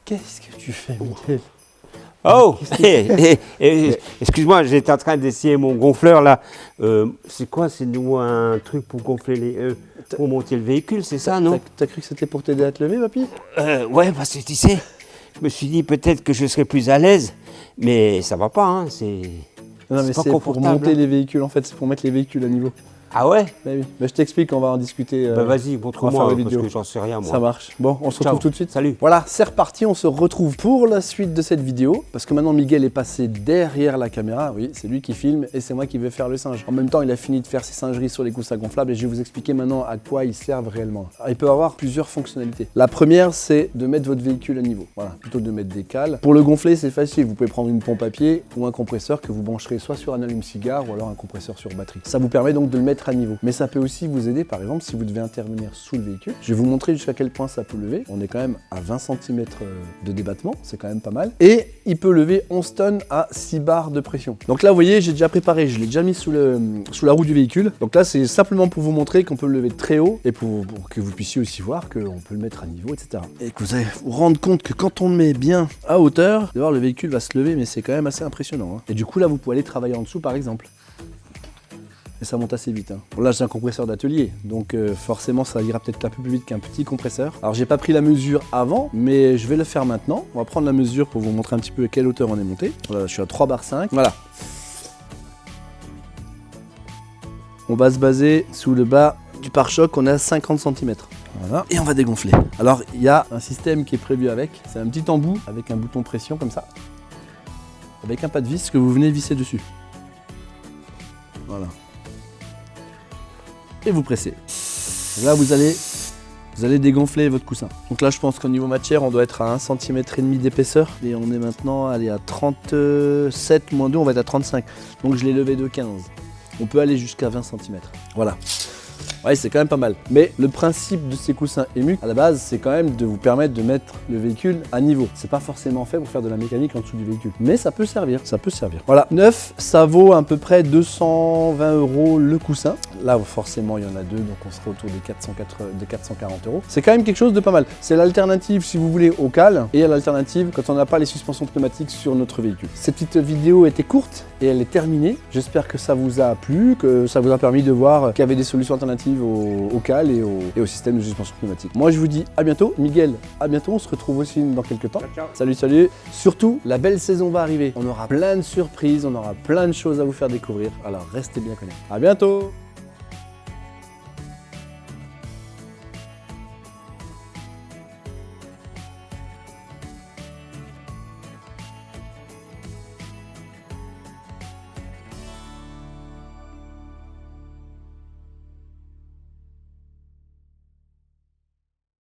Qu'est-ce que tu fais, Miguel? Oh, excuse-moi, j'étais en train d'essayer mon gonfleur là. C'est quoi? C'est nous un truc pour gonfler pour monter le véhicule, c'est ça, non? T'as cru que c'était pour t'aider à te lever, papy? Ouais, parce que tu sais, je me suis dit peut-être que je serais plus à l'aise, mais ça va pas, hein, Non, mais pas c'est pour confortable, monter hein. les véhicules, en fait, c'est pour mettre les véhicules à niveau. Ah ouais? Bah oui, bah, je t'explique, on va en discuter. Bah vas-y, on va montre-moi, faire la parce vidéo. que j'en sais rien, moi. Ça marche. Bon, on se retrouve Ciao. tout de suite. Salut. Voilà, c'est reparti, on se retrouve pour la suite de cette vidéo. Parce que maintenant, Miguel est passé derrière la caméra. Oui, c'est lui qui filme et c'est moi qui vais faire le singe. En même temps, il a fini de faire ses singeries sur les coussins gonflables et je vais vous expliquer maintenant à quoi ils servent réellement. Alors, il peut avoir plusieurs fonctionnalités. La première, c'est de mettre votre véhicule à niveau. Voilà, plutôt que de mettre des cales. Pour le gonfler, c'est facile. Vous pouvez prendre une pompe à pied ou un compresseur que vous brancherez soit sur un allume-cigare ou alors un compresseur sur batterie. Ça vous permet donc de le mettre à niveau. Mais ça peut aussi vous aider, par exemple, si vous devez intervenir sous le véhicule. Je vais vous montrer jusqu'à quel point ça peut lever. On est quand même à 20 cm de débattement, c'est quand même pas mal. Et il peut lever 11 tonnes à 6 bars de pression. Donc là, vous voyez, j'ai déjà préparé, je l'ai déjà mis sous la roue du véhicule. Donc là, c'est simplement pour vous montrer qu'on peut le lever très haut et pour que vous puissiez aussi voir qu'on peut le mettre à niveau, etc. Et que vous allez vous rendre compte que quand on le met bien à hauteur, d'abord le véhicule va se lever, mais c'est quand même assez impressionnant, hein. Et du coup, là, vous pouvez aller travailler en dessous, par exemple. Et ça monte assez vite, hein. Bon, là j'ai un compresseur d'atelier, donc forcément ça ira peut-être un peu plus vite qu'un petit compresseur. Alors j'ai pas pris la mesure avant, mais je vais le faire maintenant. On va prendre la mesure pour vous montrer un petit peu à quelle hauteur on est monté. Voilà, je suis à 3 bar 5, voilà. On va se baser sous le bas du pare-choc, on est à 50 cm. Voilà, et on va dégonfler. Alors il y a un système qui est prévu avec, c'est un petit embout avec un bouton pression comme ça, avec un pas de vis que vous venez visser dessus. Voilà. Et vous pressez. Et là vous allez dégonfler votre coussin. Donc là je pense qu'au niveau matière on doit être à 1,5 cm d'épaisseur et on est maintenant allez, à 37 moins 2, on va être à 35. Donc je l'ai levé de 15. On peut aller jusqu'à 20 cm. Voilà. Ouais, c'est quand même pas mal. Mais le principe de ces coussins émus, à la base, c'est quand même de vous permettre de mettre le véhicule à niveau. C'est pas forcément fait pour faire de la mécanique en dessous du véhicule. Mais ça peut servir, ça peut servir. Voilà, neuf, ça vaut à peu près 220 € le coussin. Là, forcément, il y en a deux, donc on sera autour des 440 €. C'est quand même quelque chose de pas mal. C'est l'alternative, si vous voulez, au cale, et l'alternative quand on n'a pas les suspensions pneumatiques sur notre véhicule. Cette petite vidéo était courte et elle est terminée. J'espère que ça vous a plu, que ça vous a permis de voir qu'il y avait des solutions alternatives au cale et au système de suspension pneumatique. Moi je vous dis à bientôt, Miguel, à bientôt, on se retrouve aussi dans quelques temps. Ciao. Salut, salut. Surtout, la belle saison va arriver. On aura plein de surprises, on aura plein de choses à vous faire découvrir. Alors restez bien connectés. À bientôt.